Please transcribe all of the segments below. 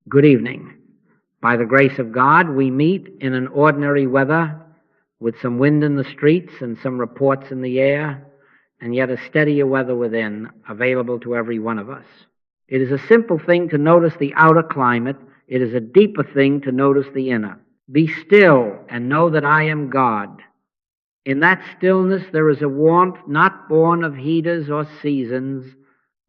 Good evening. By the grace of God, we meet in an ordinary weather with some wind in the streets and some reports in the air, and yet a steadier weather within, available to every one of us. It is a simple thing to notice the outer climate. It is a deeper thing to notice the inner. Be still and know that I am God. In that stillness there is a warmth not born of heaters or seasons,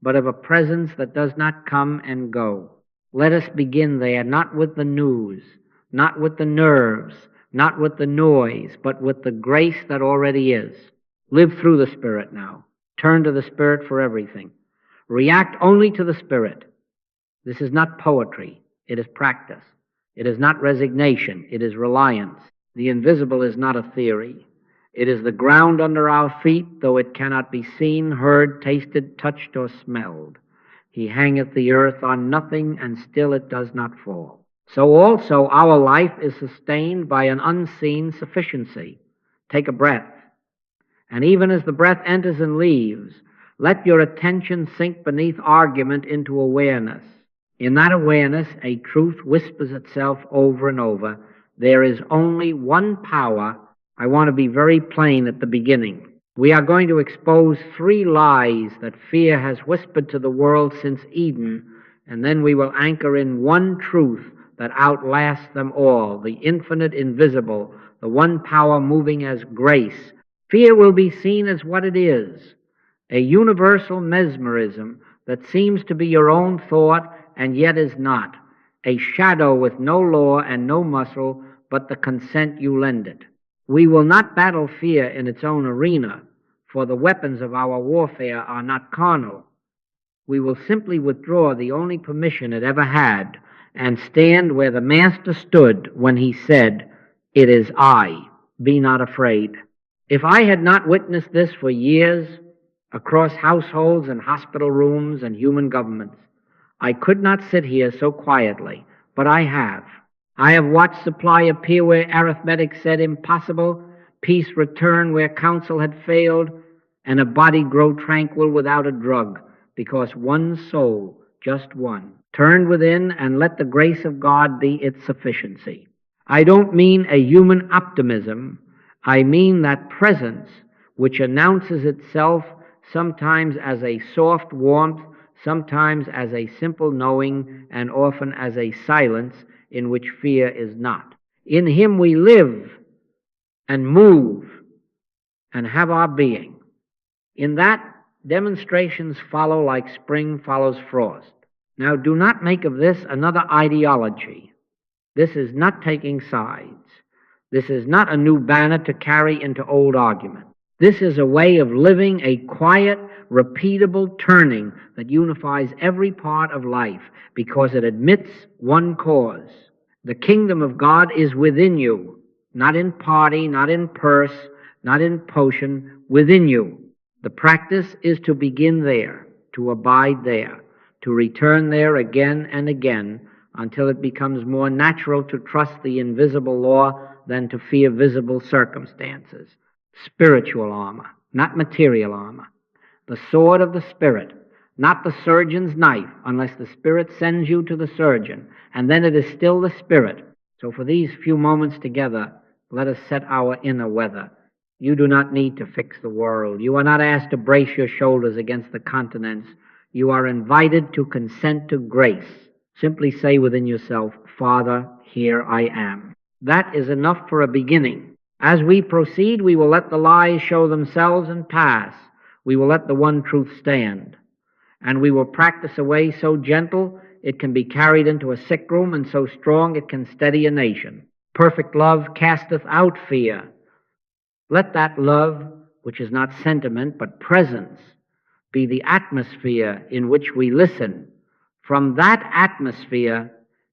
but of a presence that does not come and go. Let us begin there, not with the news, not with the nerves, not with the noise, but with the grace that already is. Live through the Spirit now. Turn to the Spirit for everything. React only to the Spirit. This is not poetry. It is practice. It is not resignation. It is reliance. The invisible is not a theory. It is the ground under our feet, though it cannot be seen, heard, tasted, touched, or smelled. He hangeth the earth on nothing, and still it does not fall. So also our life is sustained by an unseen sufficiency. Take a breath. And even as the breath enters and leaves, let your attention sink beneath argument into awareness. In that awareness, a truth whispers itself over and over. There is only one power. I want to be very plain at the beginning. We are going to expose 3 lies that fear has whispered to the world since Eden, and then we will anchor in one truth that outlasts them all, the infinite invisible, the one power moving as grace. Fear will be seen as what it is, a universal mesmerism that seems to be your own thought and yet is not, a shadow with no law and no muscle but the consent you lend it. We will not battle fear in its own arena, for the weapons of our warfare are not carnal. We will simply withdraw the only permission it ever had and stand where the Master stood when he said, "It is I, be not afraid." If I had not witnessed this for years across households and hospital rooms and human governments, I could not sit here so quietly, but I have. I have watched supply appear where arithmetic said impossible, peace return where counsel had failed, and a body grow tranquil without a drug, because one soul, just one, turned within and let the grace of God be its sufficiency. I don't mean a human optimism. I mean that presence which announces itself sometimes as a soft warmth, sometimes as a simple knowing, and often as a silence in which fear is not. In Him we live and move and have our being. In that, demonstrations follow like spring follows frost. Now, do not make of this another ideology. This is not taking sides. This is not a new banner to carry into old argument. This is a way of living, a quiet, repeatable turning that unifies every part of life because it admits one cause. The kingdom of God is within you, not in party, not in purse, not in potion, within you. The practice is to begin there, to abide there, to return there again and again until it becomes more natural to trust the invisible law than to fear visible circumstances. Spiritual armor, not material armor. The sword of the Spirit, not the surgeon's knife, unless the Spirit sends you to the surgeon, and then it is still the Spirit. So for these few moments together, let us set our inner weather. You do not need to fix the world. You are not asked to brace your shoulders against the continents. You are invited to consent to grace. Simply say within yourself, "Father, here I am." That is enough for a beginning. As we proceed, we will let the lies show themselves and pass. We will let the one truth stand. And we will practice a way so gentle it can be carried into a sick room, and so strong it can steady a nation. Perfect love casteth out fear. Let that love, which is not sentiment but presence, be the atmosphere in which we listen. From that atmosphere,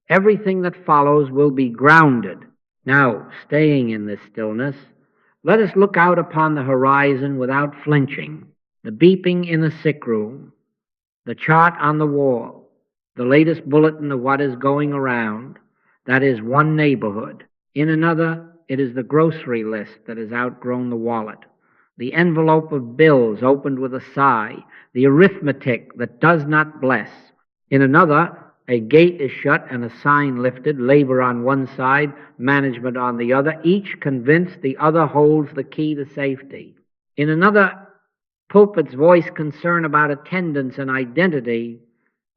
everything that follows will be grounded. Now, staying in this stillness, let us look out upon the horizon without flinching. The beeping in the sick room, the chart on the wall, the latest bulletin of what is going around, that is one neighborhood. In another, it is the grocery list that has outgrown the wallet, the envelope of bills opened with a sigh, the arithmetic that does not bless. In another, A gate is shut and a sign lifted, labor on one side, management on the other, each convinced the other holds the key to safety. In another pulpit's voice concern about attendance and identity,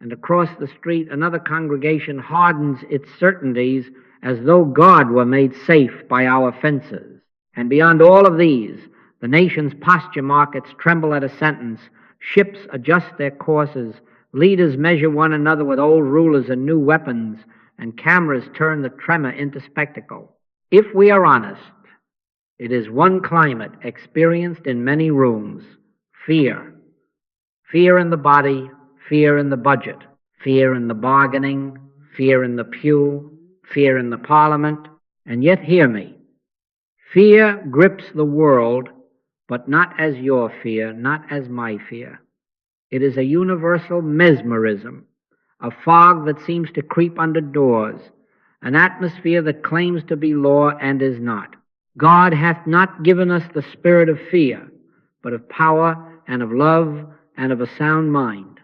and across the street another congregation hardens its certainties as though God were made safe by our fences. And beyond all of these, the nation's posture markets tremble at a sentence, ships adjust their courses, leaders measure one another with old rulers and new weapons, and cameras turn the tremor into spectacle. If we are honest, it is one climate experienced in many rooms: fear. Fear in the body, fear in the budget, fear in the bargaining, fear in the pew, fear in the parliament. And yet, hear me, fear grips the world, but not as your fear, not as my fear. It is a universal mesmerism, a fog that seems to creep under doors, an atmosphere that claims to be law and is not. God hath not given us the spirit of fear, but of power and of love and of a sound mind.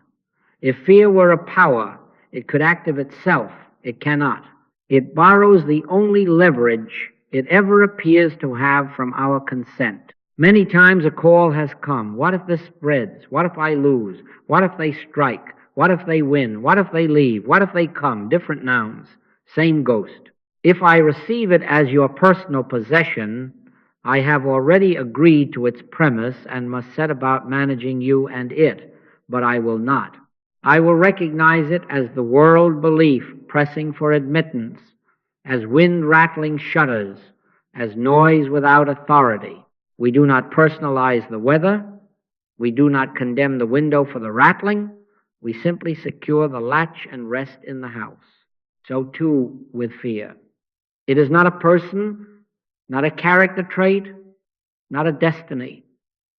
If fear were a power, it could act of itself. It cannot. It borrows the only leverage it ever appears to have from our consent. Many times a call has come. What if this spreads? What if I lose? What if they strike? What if they win? What if they leave? What if they come? Different nouns, same ghost. If I receive it as your personal possession, I have already agreed to its premise and must set about managing you and it, but I will not. I will recognize it as the world belief pressing for admittance, as wind rattling shutters, as noise without authority. We do not personalize the weather. We do not condemn the window for the rattling. We simply secure the latch and rest in the house. So too with fear. It is not a person, not a character trait, not a destiny.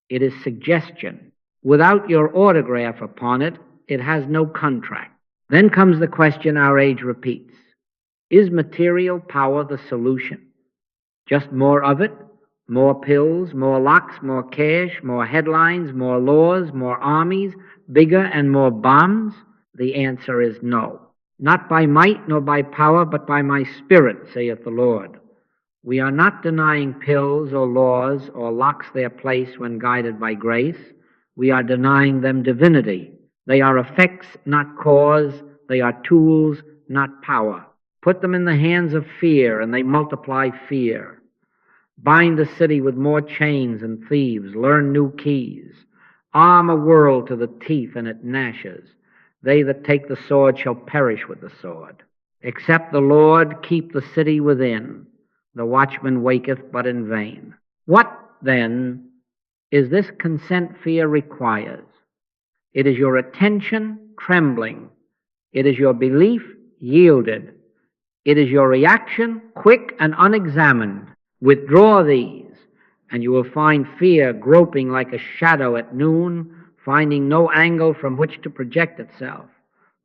It is suggestion. Without your autograph upon it, it has no contract. Then comes the question our age repeats. Is material power the solution? Just more of it? More pills, more locks, more cash, more headlines, more laws, more armies, bigger and more bombs? The answer is no. Not by might nor by power, but by my spirit, saith the Lord. We are not denying pills or laws or locks their place when guided by grace. We are denying them divinity. They are effects, not cause. They are tools, not power. Put them in the hands of fear, and they multiply fear. Bind a city with more chains and thieves. Learn new keys. Arm a world to the teeth, and it gnashes. They that take the sword shall perish with the sword. Except the Lord keep the city within, the watchman waketh but in vain. What, then, is this consent fear requires? It is your attention trembling. It is your belief yielded. It is your reaction quick and unexamined. Withdraw these, and you will find fear groping like a shadow at noon, finding no angle from which to project itself.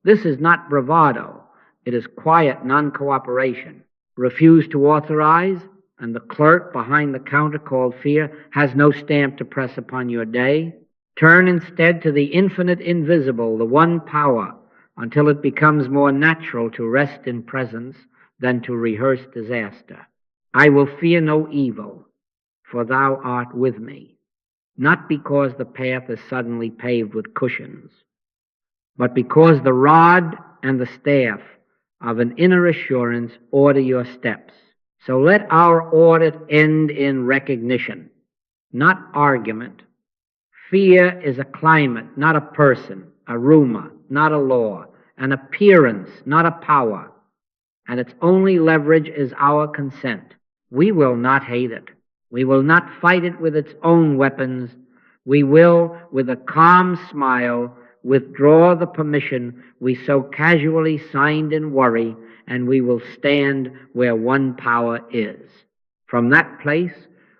This is not bravado. It is quiet non-cooperation. Refuse to authorize, and the clerk behind the counter called fear has no stamp to press upon your day. Turn instead to the infinite invisible, the one power, until it becomes more natural to rest in presence than to rehearse disaster. I will fear no evil, for thou art with me, not because the path is suddenly paved with cushions, but because the rod and the staff of an inner assurance order your steps. So let our audit end in recognition, not argument. Fear is a climate, not a person, a rumor, not a law, an appearance, not a power, and its only leverage is our consent. We will not hate it. We will not fight it with its own weapons. We will, with a calm smile, withdraw the permission we so casually signed in worry, and we will stand where one power is. From that place,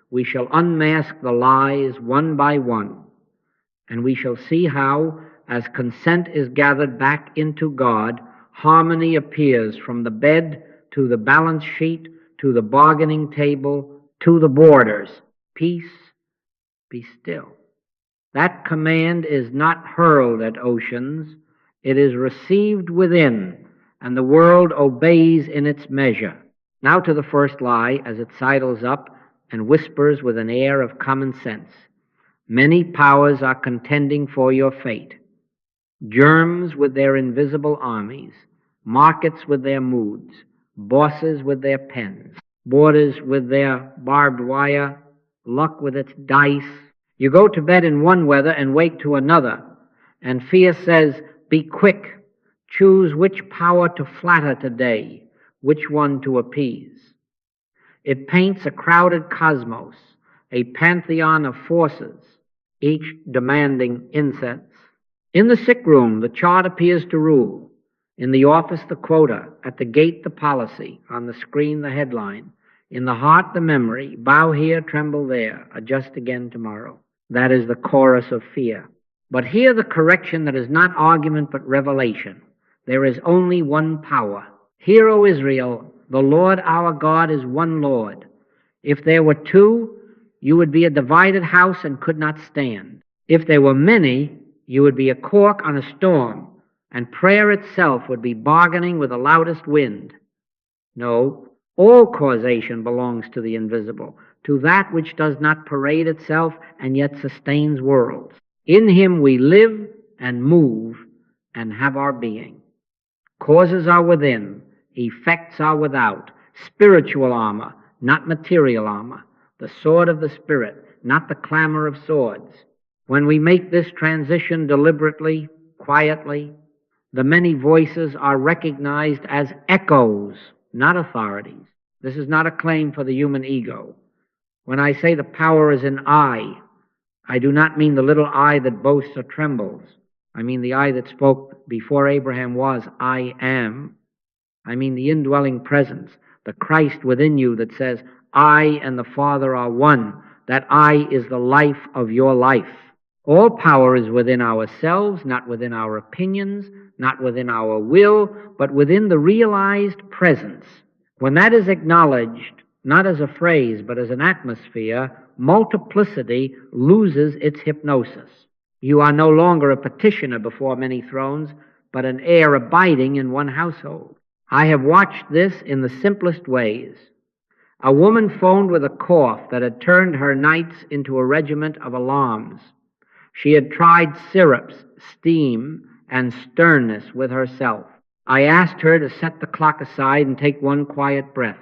we shall unmask the lies one by one, and we shall see how, as consent is gathered back into God, harmony appears from the bed to the balance sheet, to the bargaining table, to the borders. Peace, be still. That command is not hurled at oceans. It is received within and the world obeys in its measure. Now to the first lie, as it sidles up and whispers with an air of common sense. Many powers are contending for your fate. Germs with their invisible armies, markets with their moods, bosses with their pens, borders with their barbed wire, luck with its dice. You go to bed in one weather and wake to another, and fear says, be quick, choose which power to flatter today, which one to appease. It paints a crowded cosmos, a pantheon of forces, each demanding incense. In the sick room, the chart appears to rule. In the office, the quota. At the gate, the policy. On the screen, the headline. In the heart, the memory. Bow here, tremble there. Adjust again tomorrow. That is the chorus of fear. But hear the correction that is not argument but revelation. There is only one power. Hear, O Israel, the Lord our God is one Lord. If there were two, you would be a divided house and could not stand. If there were many, you would be a cork on a storm, and prayer itself would be bargaining with the loudest wind. No, all causation belongs to the invisible, to that which does not parade itself and yet sustains worlds. In him we live and move and have our being. Causes are within, effects are without. Spiritual armor, not material armor. The sword of the Spirit, not the clamor of swords. When we make this transition deliberately, quietly, the many voices are recognized as echoes, not authorities. This is not a claim for the human ego. When I say the power is in I do not mean the little I that boasts or trembles. I mean the I that spoke before Abraham was, I am. I mean the indwelling presence, the Christ within you that says, I and the Father are one. That I is the life of your life. All power is within ourselves, not within our opinions, not within our will, but within the realized presence. When that is acknowledged, not as a phrase, but as an atmosphere, multiplicity loses its hypnosis. You are no longer a petitioner before many thrones, but an heir abiding in one household. I have watched this in the simplest ways. A woman phoned with a cough that had turned her nights into a regiment of alarms. She had tried syrups, steam, and sternness with herself. I asked her to set the clock aside and take one quiet breath,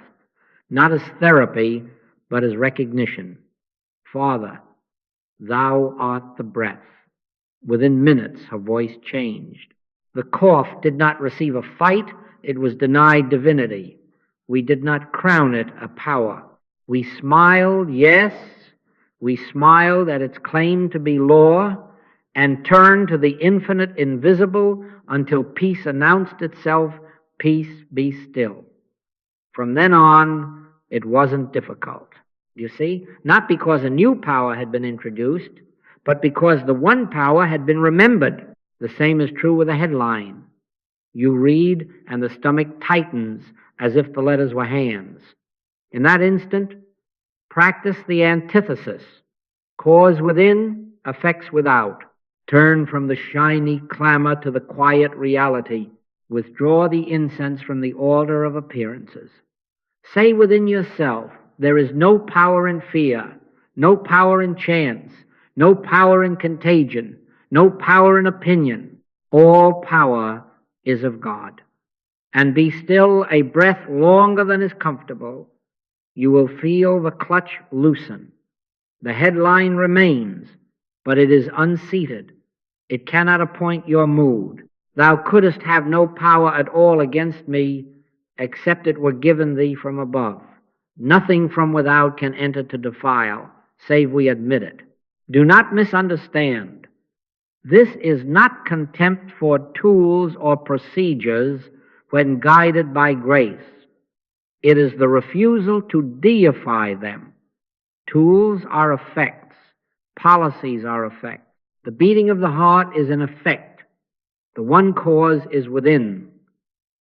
not as therapy, but as recognition. Father, thou art the breath. Within minutes, her voice changed. The cough did not receive a fight, it was denied divinity. We did not crown it a power. We smiled, yes, we smiled at its claim to be law and turned to the infinite invisible until peace announced itself, peace be still. From then on, it wasn't difficult. You see, not because a new power had been introduced, but because the one power had been remembered. The same is true with a headline. You read, and the stomach tightens as if the letters were hands. In that instant, practice the antithesis. Cause within, effects without. Turn from the shiny clamor to the quiet reality. Withdraw the incense from the altar of appearances. Say within yourself, there is no power in fear, no power in chance, no power in contagion, no power in opinion. All power is of God. And be still a breath longer than is comfortable. You will feel the clutch loosen. The headline remains, but it is unseated. It cannot appoint your mood. Thou couldst have no power at all against me, except it were given thee from above. Nothing from without can enter to defile, save we admit it. Do not misunderstand. This is not contempt for tools or procedures when guided by grace. It is the refusal to deify them. Tools are effects. Policies are effects. The beating of the heart is an effect. The one cause is within.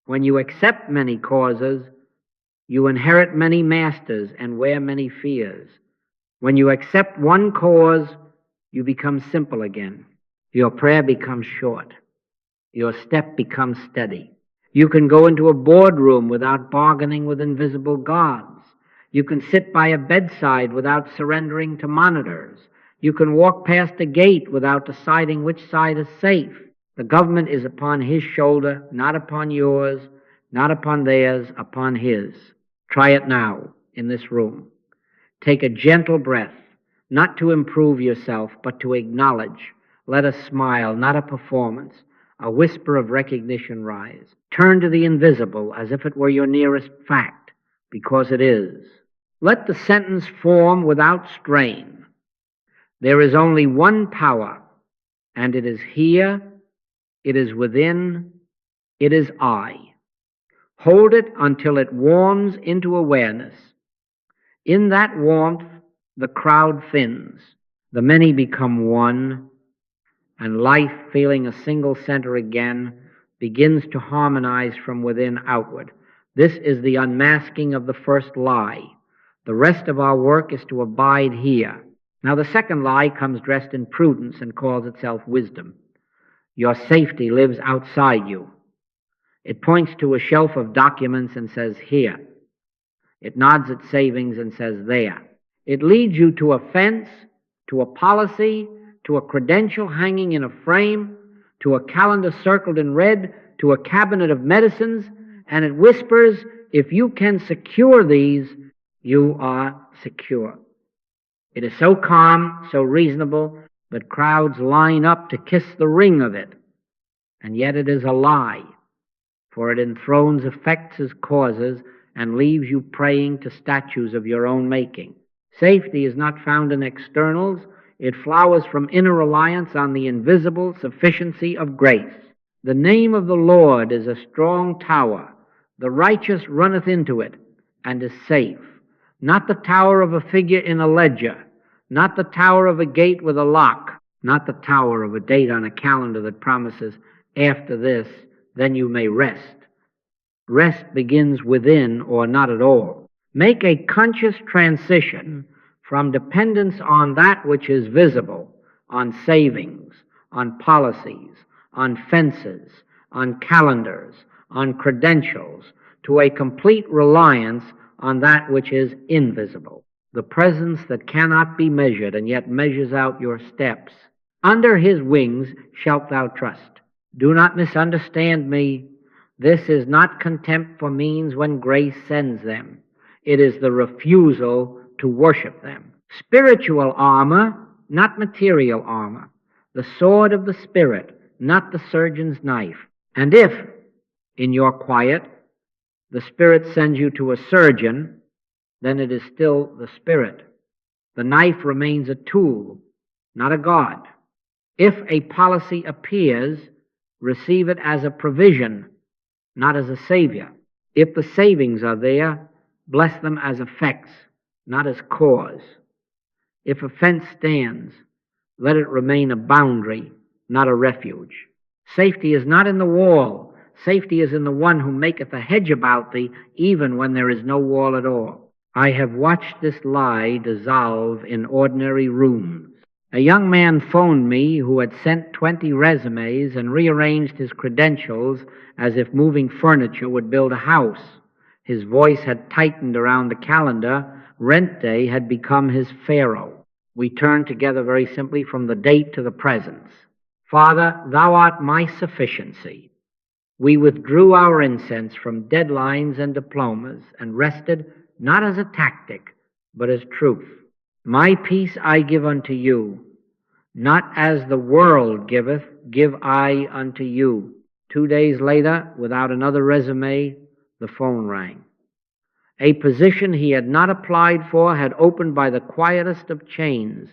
When you accept many causes, you inherit many masters and wear many fears. When you accept one cause, you become simple again. Your prayer becomes short. Your step becomes steady. You can go into a boardroom without bargaining with invisible gods. You can sit by a bedside without surrendering to monitors. You can walk past a gate without deciding which side is safe. The government is upon his shoulder, not upon yours, not upon theirs, upon his. Try it now in this room. Take a gentle breath, not to improve yourself, but to acknowledge. Let a smile, not a performance, a whisper of recognition rise. Turn to the invisible as if it were your nearest fact, because it is. Let the sentence form without strain. There is only one power, and it is here, it is within, it is I. Hold it until it warms into awareness. In that warmth, the crowd thins. The many become one, and life, feeling a single center again, begins to harmonize from within outward. This is the unmasking of the first lie. The rest of our work is to abide here. Now the second lie comes dressed in prudence and calls itself wisdom. Your safety lives outside you. It points to a shelf of documents and says, here. It nods at savings and says, there. It leads you to a fence, to a policy, to a credential hanging in a frame, to a calendar circled in red, to a cabinet of medicines, and it whispers, if you can secure these, you are secure. It is so calm, so reasonable, that crowds line up to kiss the ring of it. And yet it is a lie, for it enthrones effects as causes and leaves you praying to statues of your own making. Safety is not found in externals. It flowers from inner reliance on the invisible sufficiency of grace. The name of the Lord is a strong tower. The righteous runneth into it and is safe. Not the tower of a figure in a ledger, not the tower of a gate with a lock, not the tower of a date on a calendar that promises, after this, then you may rest. Rest begins within or not at all. Make a conscious transition from dependence on that which is visible, on savings, on policies, on fences, on calendars, on credentials, to a complete reliance on that which is invisible, the presence that cannot be measured and yet measures out your steps. Under his wings shalt thou trust. Do not misunderstand me. This is not contempt for means when grace sends them. It is the refusal to worship them. Spiritual armor, not material armor. The sword of the Spirit, not the surgeon's knife. And if, in your quiet, the Spirit sends you to a surgeon, then it is still the Spirit. The knife remains a tool, not a God. If a policy appears, receive it as a provision, not as a savior. If the savings are there, bless them as effects, not as cause. If a fence stands, let it remain a boundary, not a refuge. Safety is not in the wall. Safety is in the one who maketh a hedge about thee, even when there is no wall at all. I have watched this lie dissolve in ordinary rooms. A young man phoned me who had sent 20 resumes and rearranged his credentials as if moving furniture would build a house. His voice had tightened around the calendar. Rent day had become his pharaoh. We turned together very simply from the date to the presence. Father, thou art my sufficiency. We withdrew our incense from deadlines and diplomas and rested not as a tactic, but as truth. My peace I give unto you, not as the world giveth, give I unto you. 2 days later, without another resume, the phone rang. A position he had not applied for had opened by the quietest of chains,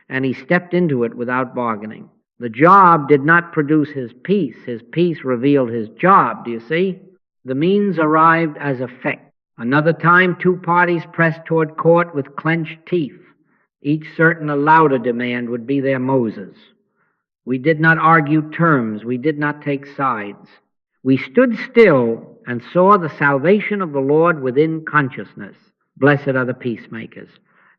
and he stepped into it without bargaining. The job did not produce his peace revealed his job, do you see? The means arrived as effect. Another time, 2 parties pressed toward court with clenched teeth, each certain a louder demand would be their Moses. We did not argue terms, we did not take sides. We stood still and saw the salvation of the Lord within consciousness. Blessed are the peacemakers.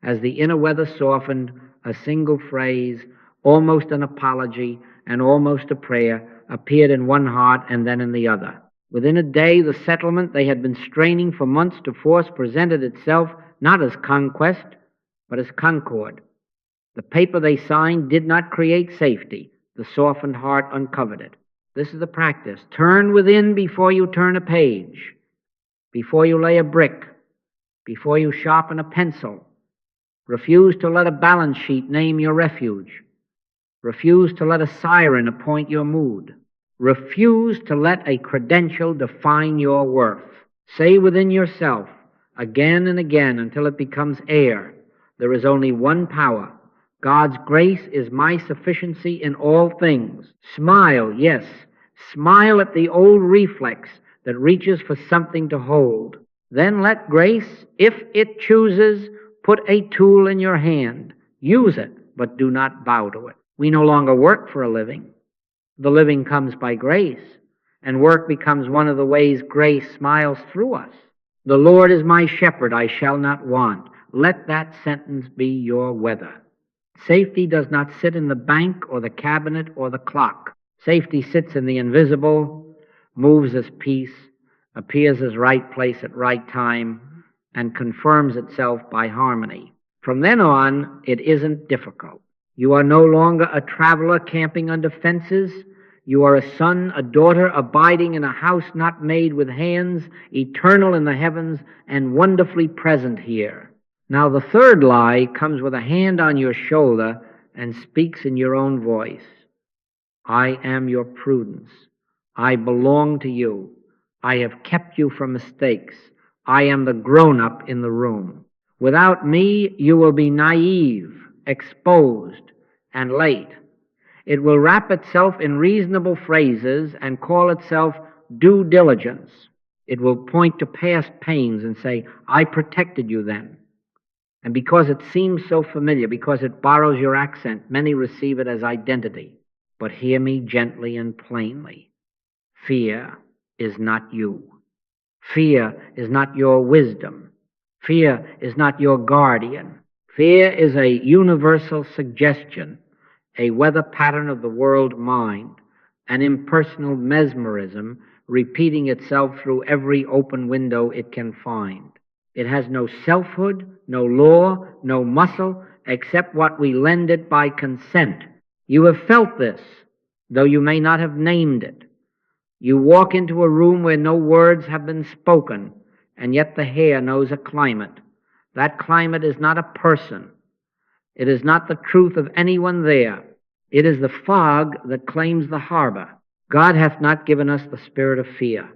As the inner weather softened, a single phrase, almost an apology and almost a prayer, appeared in one heart and then in the other. Within a day, the settlement they had been straining for months to force presented itself not as conquest, but as concord. The paper they signed did not create safety. The softened heart uncovered it. This is the practice. Turn within before you turn a page, before you lay a brick, before you sharpen a pencil. Refuse to let a balance sheet name your refuge. Refuse to let a siren appoint your mood. Refuse to let a credential define your worth. Say within yourself, again and again until it becomes air, there is only one power. God's grace is my sufficiency in all things. Smile, yes, smile at the old reflex that reaches for something to hold. Then let grace, if it chooses, put a tool in your hand. Use it, but do not bow to it. We no longer work for a living. The living comes by grace, and work becomes one of the ways grace smiles through us. The Lord is my shepherd, I shall not want. Let that sentence be your weather. Safety does not sit in the bank or the cabinet or the clock. Safety sits in the invisible, moves as peace, appears as right place at right time, and confirms itself by harmony. From then on, it isn't difficult. You are no longer a traveler camping under fences. You are a son, a daughter, abiding in a house not made with hands, eternal in the heavens, and wonderfully present here. Now the third lie comes with a hand on your shoulder and speaks in your own voice. I am your prudence. I belong to you. I have kept you from mistakes. I am the grown-up in the room. Without me, you will be naive, exposed, and late. It will wrap itself in reasonable phrases and call itself due diligence. It will point to past pains and say, I protected you then. And because it seems so familiar, because it borrows your accent, many receive it as identity. But hear me gently and plainly. Fear is not you. Fear is not your wisdom. Fear is not your guardian. Fear is a universal suggestion, a weather pattern of the world mind, an impersonal mesmerism repeating itself through every open window it can find. It has no selfhood, no law, no muscle, except what we lend it by consent. You have felt this, though you may not have named it. You walk into a room where no words have been spoken, and yet the hair knows a climate. That climate is not a person. It is not the truth of anyone there. It is the fog that claims the harbor. God hath not given us the spirit of fear,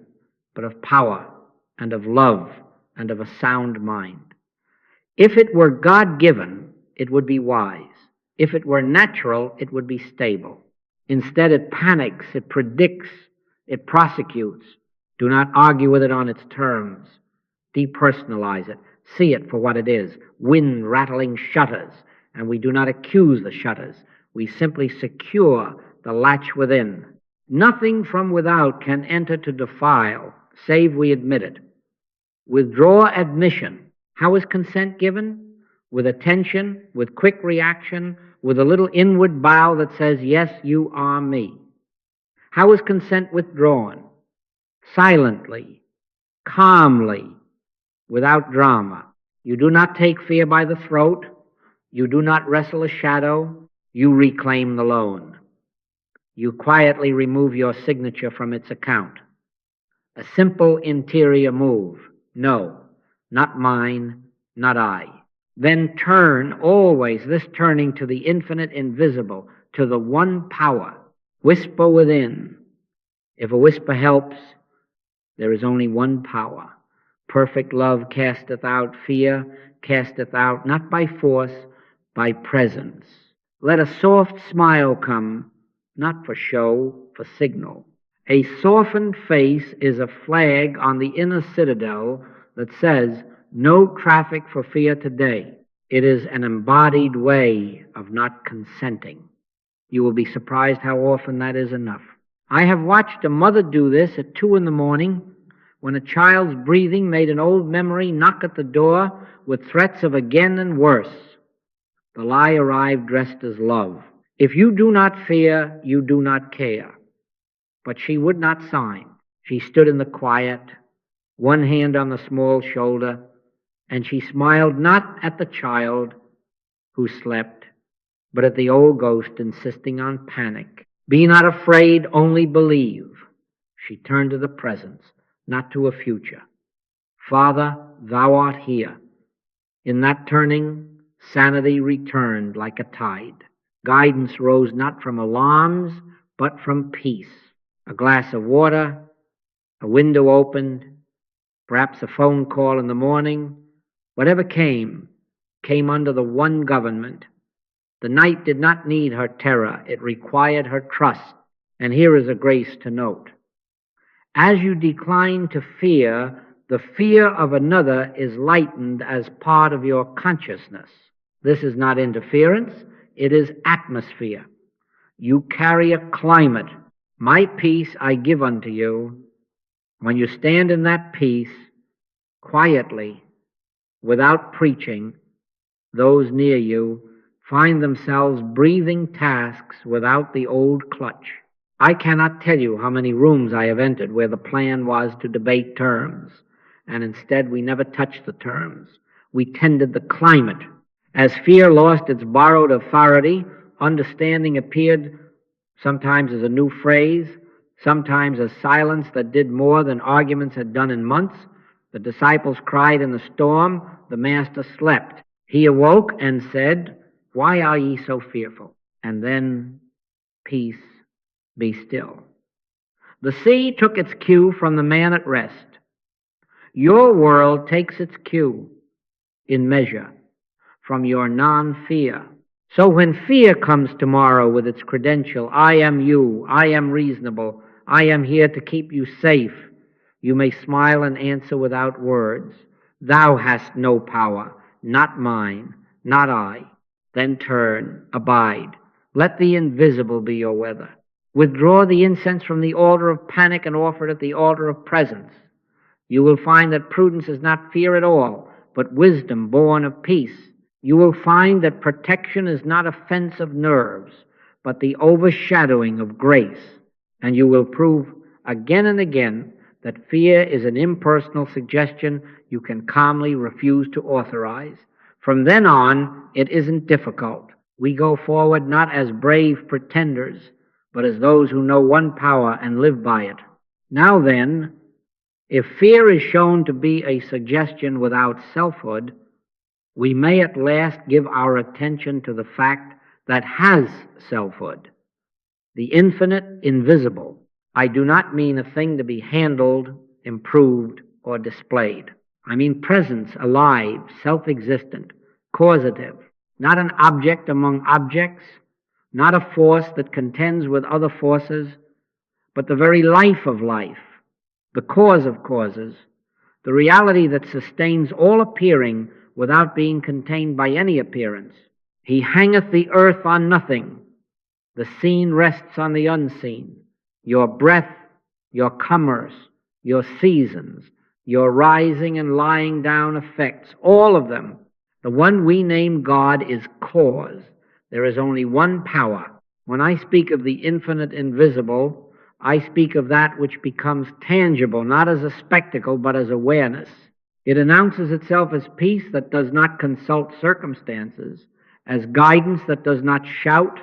but of power and of love and of a sound mind. If it were God-given, it would be wise. If it were natural, it would be stable. Instead, it panics, it predicts, it prosecutes. Do not argue with it on its terms. Depersonalize it. See it for what it is. Wind rattling shutters, and we do not accuse the shutters. We simply secure the latch within. Nothing from without can enter to defile, save we admit it. Withdraw admission. How is consent given? With attention, with quick reaction, with a little inward bow that says, yes, you are me. How is consent withdrawn? Silently, calmly, without drama. You do not take fear by the throat. You do not wrestle a shadow. You reclaim the loan. You quietly remove your signature from its account. A simple interior move. No, not mine, not I. Then turn, always this turning to the infinite invisible, to the one power. Whisper within. If a whisper helps, there is only one power. Perfect love casteth out fear, casteth out not by force, by presence. Let a soft smile come, not for show, for signal. A softened face is a flag on the inner citadel that says, no traffic for fear today. It is an embodied way of not consenting. You will be surprised how often that is enough. I have watched a mother do this at 2 a.m. when a child's breathing made an old memory knock at the door with threats of again and worse. The lie arrived dressed as love. If you do not fear, you do not care. But she would not sign. She stood in the quiet, one hand on the small shoulder, and she smiled not at the child who slept, but at the old ghost insisting on panic. Be not afraid, only believe. She turned to the presence, not to a future. Father, thou art here. In that turning, sanity returned like a tide. Guidance rose not from alarms, but from peace. A glass of water, a window opened, perhaps a phone call in the morning. Whatever came under the one government. The night did not need her terror. It required her trust. And here is a grace to note. As you decline to fear, the fear of another is lightened as part of your consciousness. This is not interference. It is atmosphere. You carry a climate. My peace I give unto you. When you stand in that peace, quietly, without preaching, those near you find themselves breathing tasks without the old clutch. I cannot tell you how many rooms I have entered where the plan was to debate terms, and instead we never touched the terms. We tended the climate. As fear lost its borrowed authority, understanding appeared sometimes as a new phrase, sometimes as silence that did more than arguments had done in months. The disciples cried in the storm. The master slept. He awoke and said, Why are ye so fearful? And then, peace, be still. The sea took its cue from the man at rest. Your world takes its cue, in measure, from your non-fear. So when fear comes tomorrow with its credential, I am you, I am reasonable, I am here to keep you safe, you may smile and answer without words. Thou hast no power, not mine, not I. Then turn, abide. Let the invisible be your weather. Withdraw the incense from the altar of panic and offer it at the altar of presence. You will find that prudence is not fear at all, but wisdom born of peace. You will find that protection is not a fence of nerves, but the overshadowing of grace. And you will prove again and again that fear is an impersonal suggestion you can calmly refuse to authorize. From then on, it isn't difficult. We go forward not as brave pretenders, but as those who know one power and live by it. Now then, if fear is shown to be a suggestion without selfhood, we may at last give our attention to the fact that has selfhood, the infinite invisible. I do not mean a thing to be handled, improved, or displayed. I mean presence, alive, self-existent, causative, not an object among objects, not a force that contends with other forces, but the very life of life, the cause of causes, the reality that sustains all appearing without being contained by any appearance. He hangeth the earth on nothing. The seen rests on the unseen. Your breath, your commerce, your seasons, your rising and lying down effects, all of them. The one we name God is cause. There is only one power. When I speak of the infinite invisible, I speak of that which becomes tangible, not as a spectacle, but as awareness. It announces itself as peace that does not consult circumstances, as guidance that does not shout,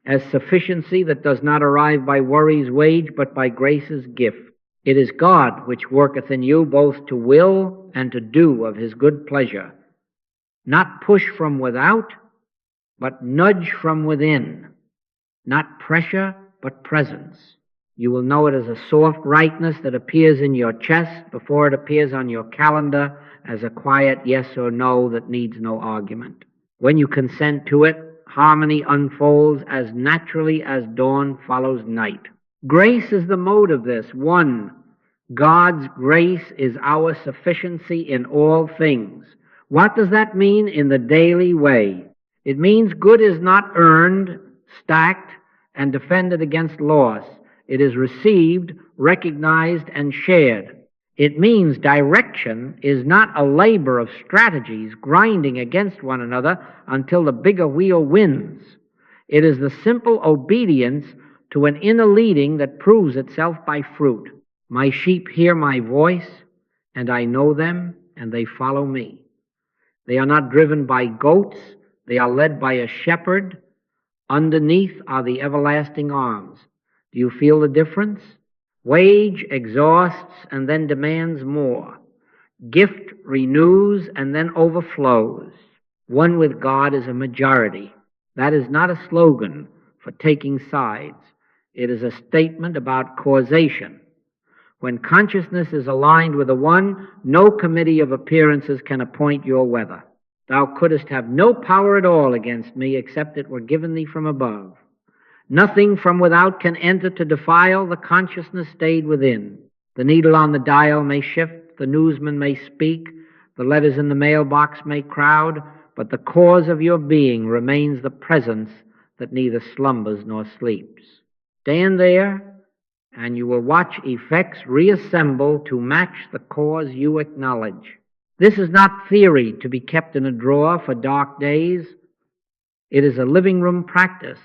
as sufficiency that does not arrive by worry's wage, but by grace's gift. It is God which worketh in you both to will and to do of his good pleasure. Not push from without, but nudge from within. Not pressure, but presence. You will know it as a soft rightness that appears in your chest before it appears on your calendar as a quiet yes or no that needs no argument. When you consent to it, harmony unfolds as naturally as dawn follows night. Grace is the mode of this. 1. God's grace is our sufficiency in all things. What does that mean in the daily way? It means good is not earned, stacked, and defended against loss. It is received, recognized, and shared. It means direction is not a labor of strategies grinding against one another until the bigger wheel wins. It is the simple obedience to an inner leading that proves itself by fruit. My sheep hear my voice, and I know them, and they follow me. They are not driven by goats, they are led by a shepherd. Underneath are the everlasting arms. Do you feel the difference? Wage exhausts and then demands more. Gift renews and then overflows. One with God is a majority. That is not a slogan for taking sides. It is a statement about causation. When consciousness is aligned with the One, no committee of appearances can appoint your weather. Thou couldst have no power at all against me except it were given thee from above. Nothing from without can enter to defile the consciousness stayed within. The needle on the dial may shift, the newsman may speak, the letters in the mailbox may crowd, but the cause of your being remains the presence that neither slumbers nor sleeps. Stand there, and you will watch effects reassemble to match the cause you acknowledge. This is not theory to be kept in a drawer for dark days. It is a living room practice,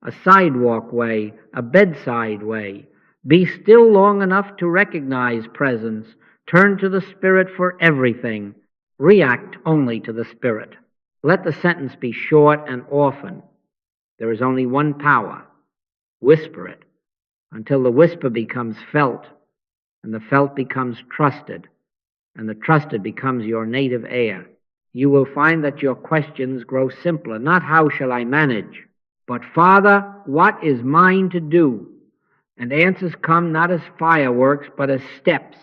a sidewalk way, a bedside way. Be still long enough to recognize presence. Turn to the Spirit for everything. React only to the Spirit. Let the sentence be short and often. There is only one power. Whisper it until the whisper becomes felt, and the felt becomes trusted, and the trusted becomes your native air. You will find that your questions grow simpler, not how shall I manage, but Father, what is mine to do? And answers come not as fireworks, but as steps,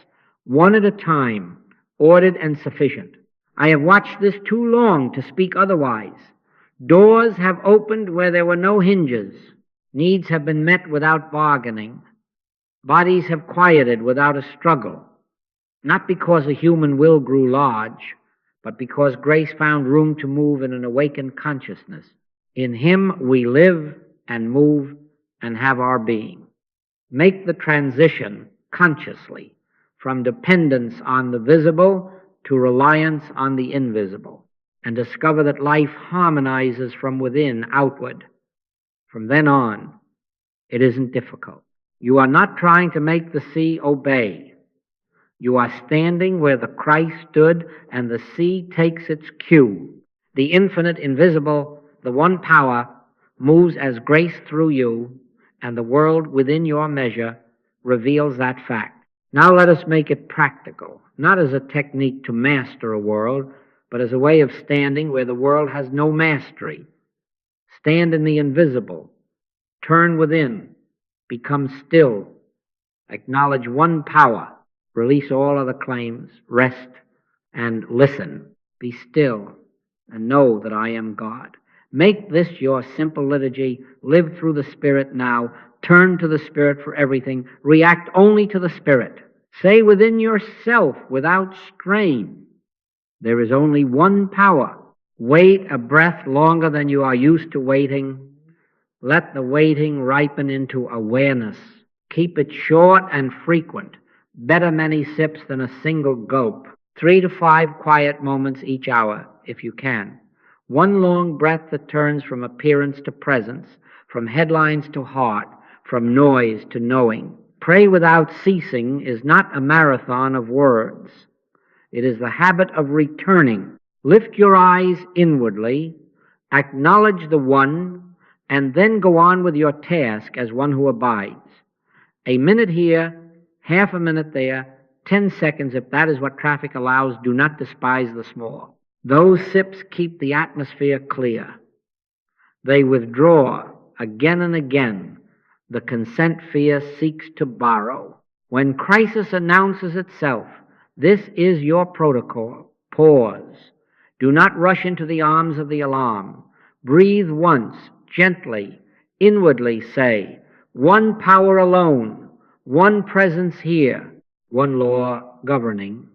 one at a time, ordered and sufficient. I have watched this too long to speak otherwise. Doors have opened where there were no hinges. Needs have been met without bargaining. Bodies have quieted without a struggle. Not because a human will grew large, but because grace found room to move in an awakened consciousness. In Him we live and move and have our being. Make the transition consciously from dependence on the visible to reliance on the invisible, and discover that life harmonizes from within outward. From then on, it isn't difficult. You are not trying to make the sea obey. You are standing where the Christ stood, and the sea takes its cue. The infinite, invisible, the one power, moves as grace through you, and the world within your measure reveals that fact. Now let us make it practical, not as a technique to master a world, but as a way of standing where the world has no mastery. Stand in the invisible. Turn within. Become still. Acknowledge one power. Release all other claims. Rest and listen. Be still and know that I am God. Make this your simple liturgy. Live through the Spirit now. Turn to the Spirit for everything. React only to the Spirit. Say within yourself without strain, there is only one power. Wait a breath longer than you are used to waiting. Let the waiting ripen into awareness. Keep it short and frequent. Better many sips than a single gulp. 3 to 5 quiet moments each hour, if you can. One long breath that turns from appearance to presence, from headlines to heart, from noise to knowing. Pray without ceasing is not a marathon of words. It is the habit of returning. Lift your eyes inwardly, acknowledge the One, and then go on with your task as one who abides. A minute here, half a minute there, 10 seconds, if that is what traffic allows. Do not despise the small. Those sips keep the atmosphere clear. They withdraw again and again. The consent fear seeks to borrow. When crisis announces itself, this is your protocol. Pause. Do not rush into the arms of the alarm. Breathe once, gently, inwardly say, one power alone, one presence here, one law governing.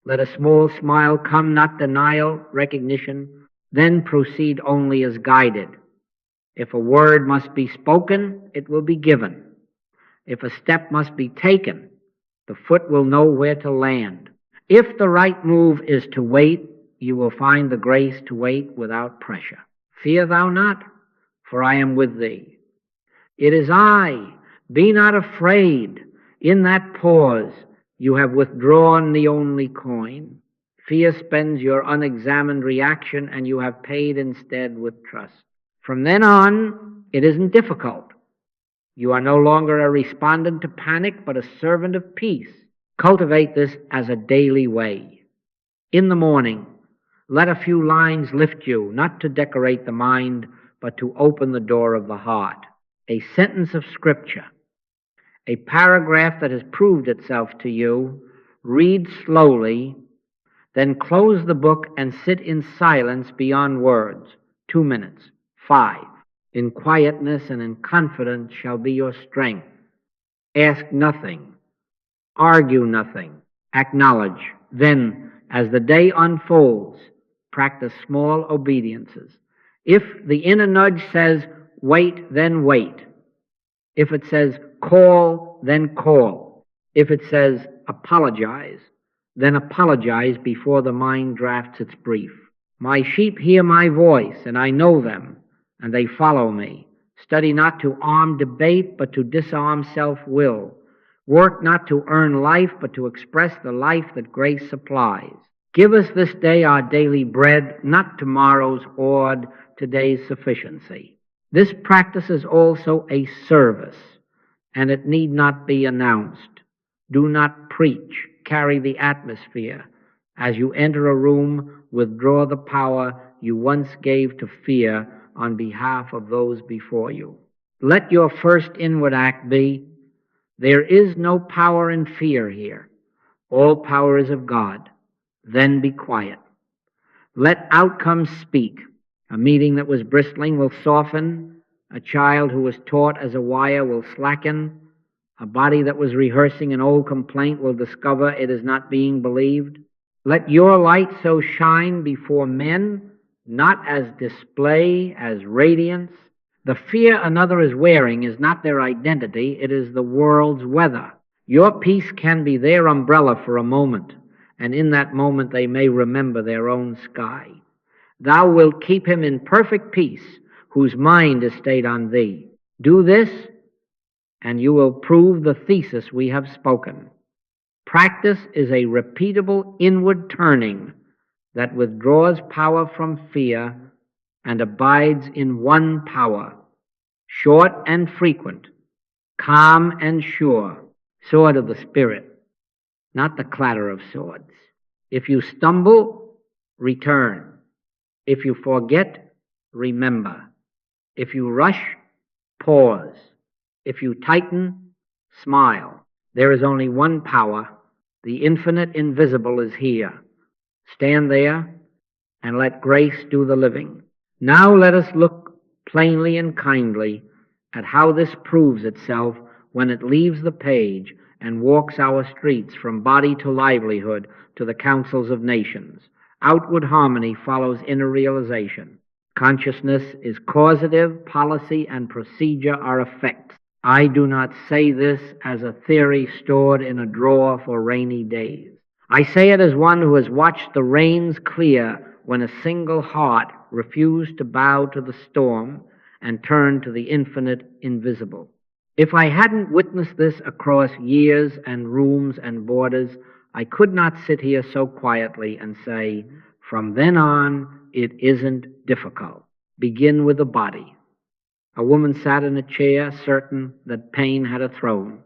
Let a small smile come, not denial, recognition. Then proceed only as guided. If a word must be spoken, it will be given. If a step must be taken, the foot will know where to land. If the right move is to wait, you will find the grace to wait without pressure. Fear thou not, for I am with thee. It is I. Be not afraid. In that pause, you have withdrawn the only coin. Fear spends your unexamined reaction, and you have paid instead with trust. From then on, it isn't difficult. You are no longer a respondent to panic, but a servant of peace. Cultivate this as a daily way. In the morning, let a few lines lift you, not to decorate the mind, but to open the door of the heart. A sentence of scripture, a paragraph that has proved itself to you. Read slowly, then close the book and sit in silence beyond words. 2 minutes. 5. In quietness and in confidence shall be your strength. Ask nothing. Argue nothing. Acknowledge. Then, as the day unfolds, practice small obediences. If the inner nudge says, wait, then wait. If it says, call, then call. If it says, apologize, then apologize before the mind drafts its brief. My sheep hear my voice, and I know them, and they follow me. Study not to arm debate, but to disarm self-will. Work not to earn life, but to express the life that grace supplies. Give us this day our daily bread, not tomorrow's hoard, today's sufficiency. This practice is also a service, and it need not be announced. Do not preach, carry the atmosphere. As you enter a room, withdraw the power you once gave to fear on behalf of those before you. Let your first inward act be, there is no power in fear here. All power is of God. Then be quiet. Let outcomes speak. A meeting that was bristling will soften. A child who was taut as a wire will slacken. A body that was rehearsing an old complaint will discover it is not being believed. Let your light so shine before men, not as display, as radiance. The fear another is wearing is not their identity, it is the world's weather. Your peace can be their umbrella for a moment, and in that moment they may remember their own sky. Thou wilt keep him in perfect peace, whose mind is stayed on thee. Do this, and you will prove the thesis we have spoken. Practice is a repeatable inward turning that withdraws power from fear and abides in one power, short and frequent, calm and sure, sword of the Spirit, not the clatter of swords. If you stumble, return. If you forget, remember. If you rush, pause. If you tighten, smile. There is only one power. The infinite invisible is here. Stand there and let grace do the living. Now let us look plainly and kindly at how this proves itself when it leaves the page and walks our streets from body to livelihood to the councils of nations. Outward harmony follows inner realization. Consciousness is causative, policy and procedure are effects. I do not say this as a theory stored in a drawer for rainy days. I say it as one who has watched the rains clear when a single heart refused to bow to the storm and turn to the infinite invisible. If I hadn't witnessed this across years and rooms and borders, I could not sit here so quietly and say, from then on, it isn't difficult. Begin with the body. A woman sat in a chair, certain that pain had a throne.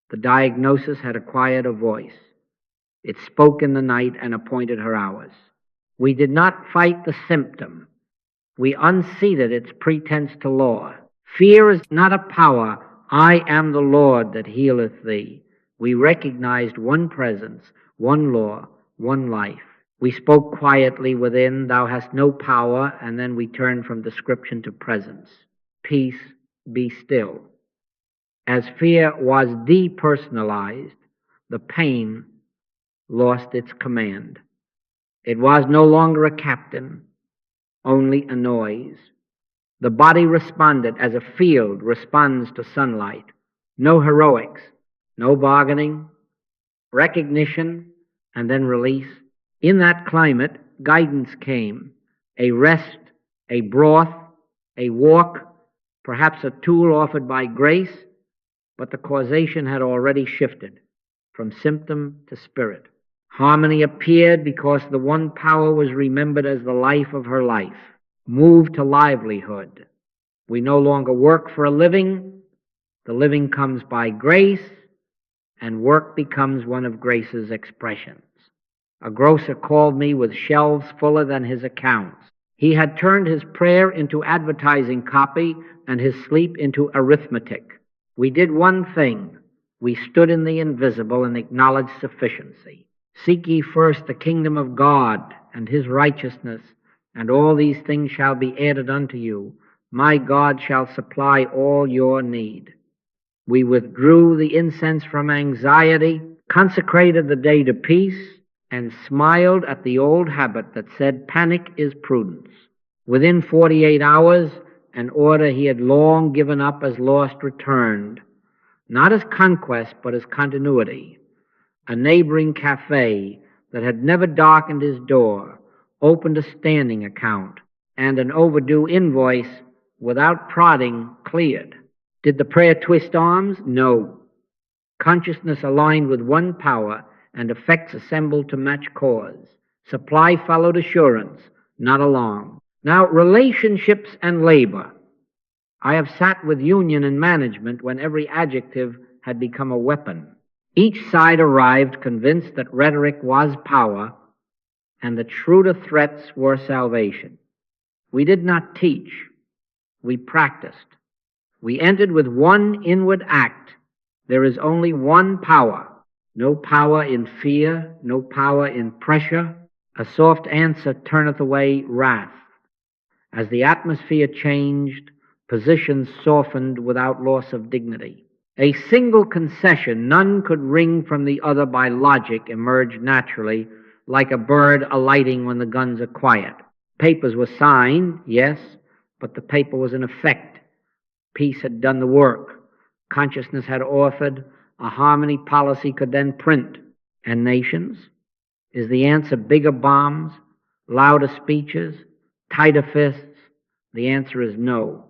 The diagnosis had acquired a voice. It spoke in the night and appointed her hours. We did not fight the symptom. We unseated its pretense to law. Fear is not a power. I am the Lord that healeth thee. We recognized one presence, one law, one life. We spoke quietly within, thou hast no power, and then we turned from description to presence. Peace, be still. As fear was depersonalized, the pain lost its command. It was no longer a captain, only a noise. The body responded as a field responds to sunlight. No heroics, no bargaining, recognition, and then release. In that climate, guidance came, a rest, a broth, a walk, perhaps a tool offered by grace, but the causation had already shifted from symptom to spirit. Harmony appeared because the one power was remembered as the life of her life, moved to livelihood. We no longer work for a living. The living comes by grace, and work becomes one of grace's expressions. A grocer called me with shelves fuller than his accounts. He had turned his prayer into advertising copy and his sleep into arithmetic. We did one thing. We stood in the invisible and acknowledged sufficiency. Seek ye first the kingdom of God and his righteousness, and all these things shall be added unto you. My God shall supply all your need. We withdrew the incense from anxiety, consecrated the day to peace, and smiled at the old habit that said panic is prudence. Within 48 hours, an order he had long given up as lost returned, not as conquest, but as continuity. A neighboring cafe that had never darkened his door opened a standing account, and an overdue invoice, without prodding, cleared. Did the prayer twist arms? No. Consciousness aligned with one power and effects assembled to match cause. Supply followed assurance, not alarm. Now, relationships and labor. I have sat with union and management when every adjective had become a weapon. Each side arrived convinced that rhetoric was power and that shrewder threats were salvation. We did not teach. We practiced. We entered with one inward act. There is only one power. No power in fear, no power in pressure. A soft answer turneth away wrath. As the atmosphere changed, positions softened without loss of dignity. A single concession, none could wring from the other by logic, emerged naturally, like a bird alighting when the guns are quiet. Papers were signed, yes, but the paper was in effect. Peace had done the work. Consciousness had authored. A harmony policy could then print. And nations? Is the answer bigger bombs, louder speeches, tighter fists? The answer is no.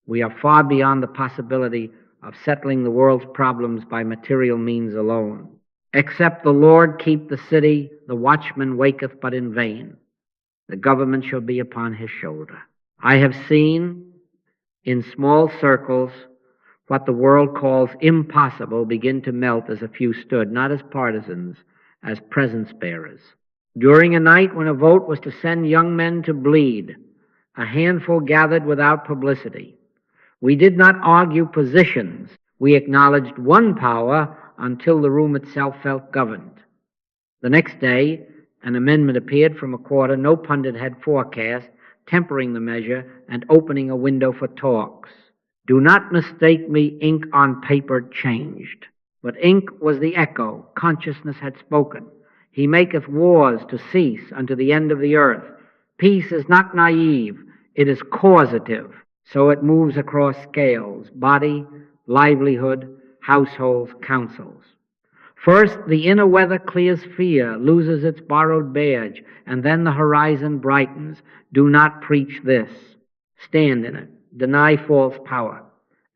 We are far beyond the possibility of settling the world's problems by material means alone. Except the Lord keep the city, the watchman waketh but in vain. The government shall be upon his shoulder. I have seen in small circles what the world calls impossible begin to melt as a few stood, not as partisans, as presence bearers. During a night when a vote was to send young men to bleed, a handful gathered without publicity. We did not argue positions. We acknowledged one power until the room itself felt governed. The next day, an amendment appeared from a quarter no pundit had forecast, tempering the measure and opening a window for talks. Do not mistake me, ink on paper changed. But ink was the echo. Consciousness had spoken. He maketh wars to cease unto the end of the earth. Peace is not naive. It is causative. So it moves across scales, body, livelihood, households, councils. First, the inner weather clears fear, loses its borrowed badge, and then the horizon brightens. Do not preach this. Stand in it. Deny false power.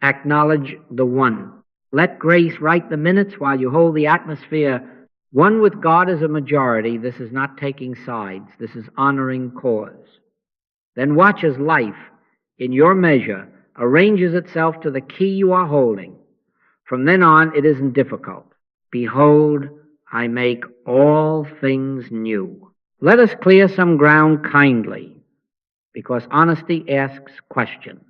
Acknowledge the one. Let grace write the minutes while you hold the atmosphere. One with God as a majority. This is not taking sides. This is honoring cause. Then watch as life, in your measure, arranges itself to the key you are holding. From then on, it isn't difficult. Behold, I make all things new. Let us clear some ground kindly, because honesty asks questions.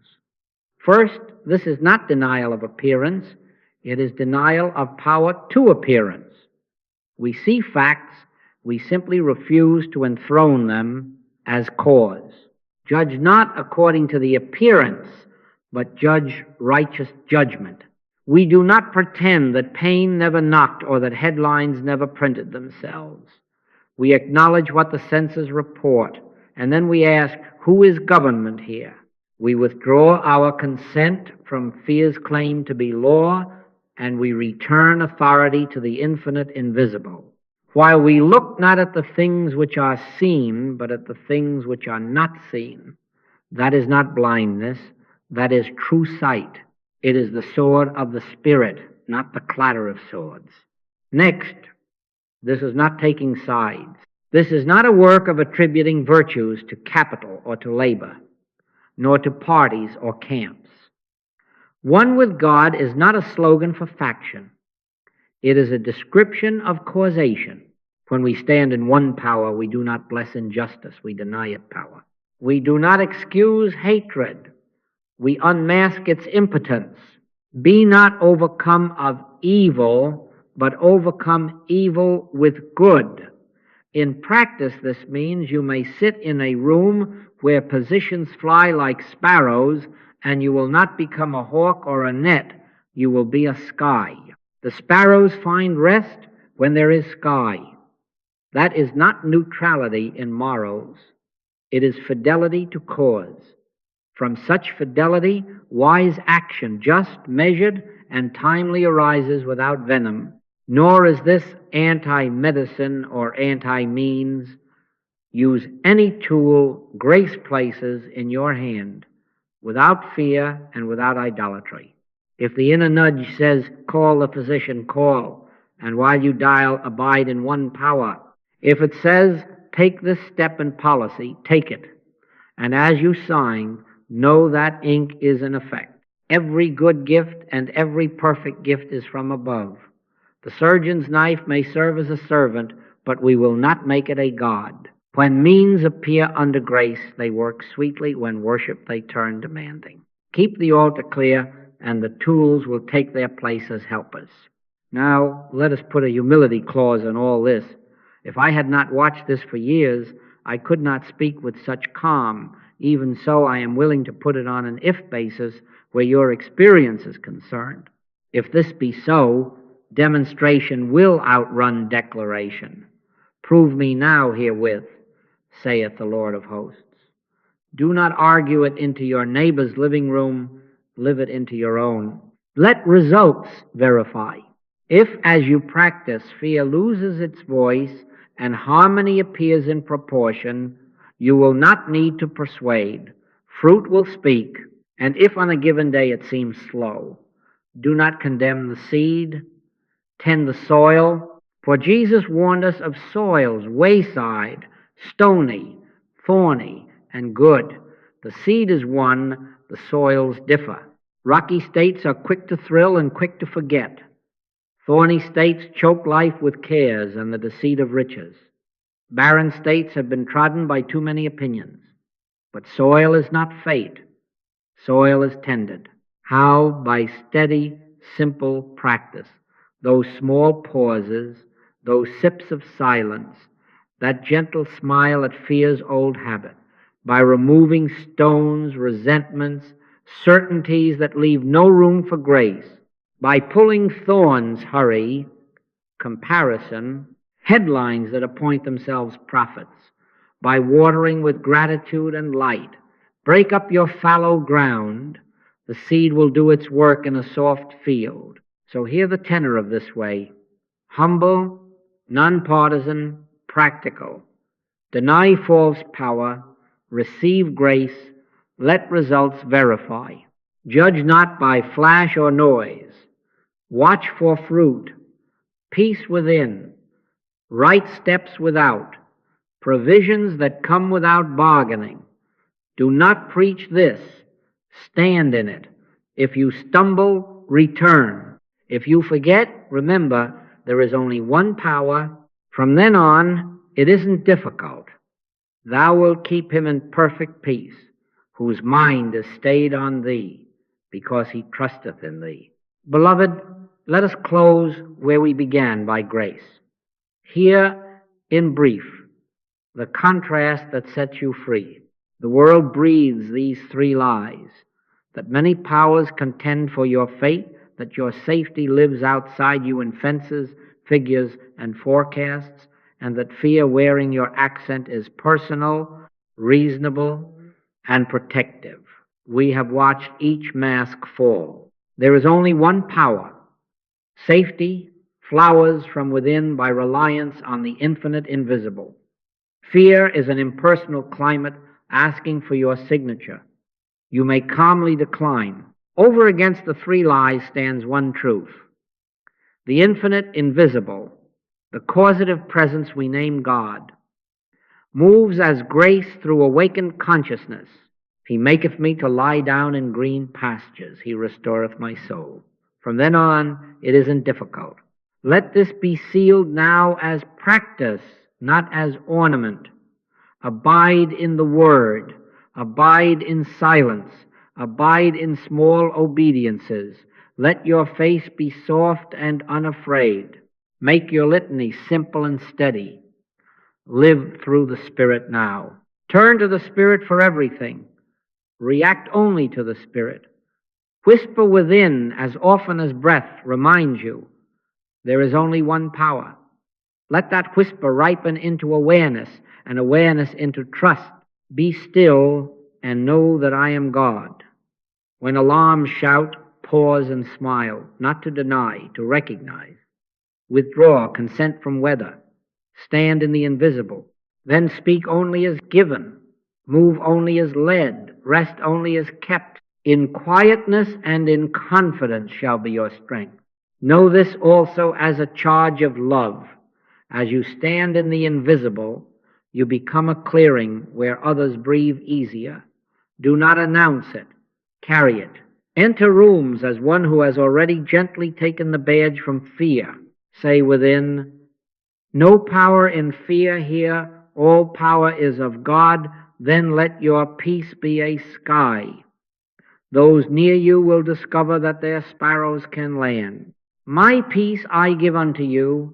First, this is not denial of appearance. It is denial of power to appearance. We see facts. We simply refuse to enthrone them as cause. Judge not according to the appearance, but judge righteous judgment. We do not pretend that pain never knocked or that headlines never printed themselves. We acknowledge what the senses report, and then we ask, who is government here? We withdraw our consent from fear's claim to be law, and we return authority to the infinite invisible. While we look not at the things which are seen, but at the things which are not seen, that is not blindness, that is true sight. It is the sword of the Spirit, not the clatter of swords. Next, this is not taking sides. This is not a work of attributing virtues to capital or to labor, nor to parties or camps. One with God is not a slogan for faction. It is a description of causation. When we stand in one power, we do not bless injustice, we deny it power. We do not excuse hatred, we unmask its impotence. Be not overcome of evil, but overcome evil with good. In practice, this means you may sit in a room where positions fly like sparrows, and you will not become a hawk or a net, you will be a sky. The sparrows find rest when there is sky. That is not neutrality in morals. It is fidelity to cause. From such fidelity, wise action, just, measured, and timely, arises without venom. Nor is this anti-medicine or anti-means. Use any tool grace places in your hand, without fear and without idolatry. If the inner nudge says, call the physician, call, and while you dial, abide in one power. If it says, take this step in policy, take it. And as you sign, know that ink is in effect. Every good gift and every perfect gift is from above. The surgeon's knife may serve as a servant, but we will not make it a god. When means appear under grace, they work sweetly. When worship, they turn demanding. Keep the altar clear, and the tools will take their place as helpers. Now, let us put a humility clause in all this. If I had not watched this for years, I could not speak with such calm. Even so, I am willing to put it on an if basis where your experience is concerned. If this be so, demonstration will outrun declaration. Prove me now herewith, saith the Lord of hosts. Do not argue it into your neighbor's living room, live it into your own. Let results verify. If, as you practice, fear loses its voice and harmony appears in proportion, you will not need to persuade. Fruit will speak, and if on a given day it seems slow, do not condemn the seed, tend the soil, for Jesus warned us of soils, wayside, stony, thorny, and good. The seed is one, the soils differ. Rocky states are quick to thrill and quick to forget. Thorny states choke life with cares and the deceit of riches. Barren states have been trodden by too many opinions. But soil is not fate. Soil is tended. How? By steady, simple practice. Those small pauses, those sips of silence, that gentle smile at fear's old habit, by removing stones, resentments, certainties that leave no room for grace, by pulling thorns, hurry, comparison, headlines that appoint themselves prophets, by watering with gratitude and light. Break up your fallow ground. The seed will do its work in a soft field. So hear the tenor of this way: humble, nonpartisan, practical. Deny false power, receive grace, let results verify. Judge not by flash or noise. Watch for fruit, peace within, right steps without, provisions that come without bargaining. Do not preach this, stand in it. If you stumble, return. If you forget, remember, there is only one power. From then on, it isn't difficult. Thou wilt keep him in perfect peace, whose mind is stayed on thee, because he trusteth in thee. Beloved, let us close where we began, by grace. Here, in brief, the contrast that sets you free. The world breathes these three lies: that many powers contend for your fate, that your safety lives outside you in fences, figures, and forecasts, and that fear wearing your accent is personal, reasonable, and protective. We have watched each mask fall. There is only one power. Safety flowers from within by reliance on the infinite invisible. Fear is an impersonal climate asking for your signature. You may calmly decline. Over against the three lies stands one truth. The infinite invisible, the causative presence we name God, moves as grace through awakened consciousness. He maketh me to lie down in green pastures. He restoreth my soul. From then on, it isn't difficult. Let this be sealed now as practice, not as ornament. Abide in the Word. Abide in silence. Abide in small obediences. Let your face be soft and unafraid. Make your litany simple and steady. Live through the Spirit now. Turn to the Spirit for everything. React only to the Spirit. Whisper within as often as breath reminds you there is only one power. Let that whisper ripen into awareness, and awareness into trust. Be still and know that I am God. When alarms shout, pause and smile, not to deny, to recognize. Withdraw consent from weather. Stand in the invisible. Then speak only as given. Move only as led. Rest only as kept. In quietness and in confidence shall be your strength. Know this also as a charge of love. As you stand in the invisible, you become a clearing where others breathe easier. Do not announce it. Carry it. Enter rooms as one who has already gently taken the badge from fear. Say within, no power in fear here, all power is of God, then let your peace be a sky. Those near you will discover that their sparrows can land. My peace I give unto you,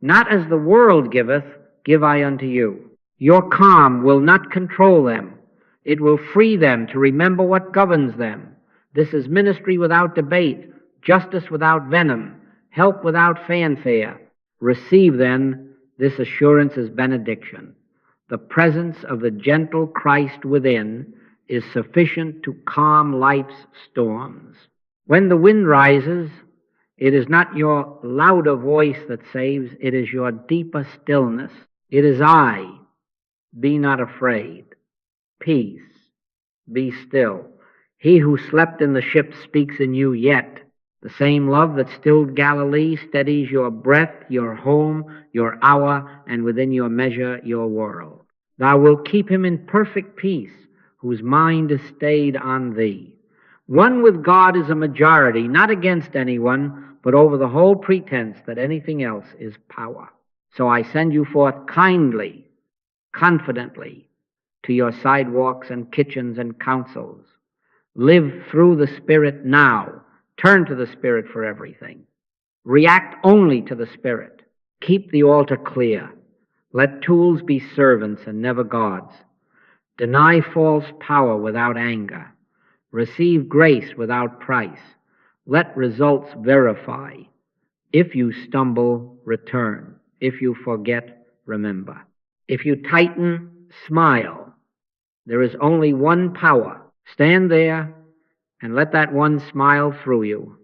not as the world giveth, give I unto you. Your calm will not control them. It will free them to remember what governs them. This is ministry without debate, justice without venom, help without fanfare. Receive then this assurance as benediction. The presence of the gentle Christ within is sufficient to calm life's storms. When the wind rises, it is not your louder voice that saves, it is your deeper stillness. It is I. Be not afraid. Peace. Be still. He who slept in the ship speaks in you yet. The same love that stilled Galilee steadies your breath, your home, your hour, and within your measure, your world. Thou wilt keep him in perfect peace, whose mind is stayed on thee. One with God is a majority, not against anyone, but over the whole pretense that anything else is power. So I send you forth kindly, confidently, to your sidewalks and kitchens and councils. Live through the Spirit now. Turn to the Spirit for everything. React only to the Spirit. Keep the altar clear. Let tools be servants and never gods. Deny false power without anger. Receive grace without price. Let results verify. If you stumble, return. If you forget, remember. If you tighten, smile. There is only one power. Stand there and let that one smile through you.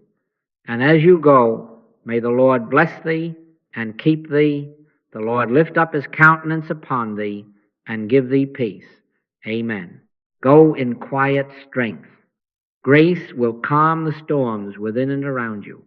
And as you go, may the Lord bless thee and keep thee. The Lord lift up his countenance upon thee and give thee peace. Amen. Go in quiet strength. Grace will calm the storms within and around you.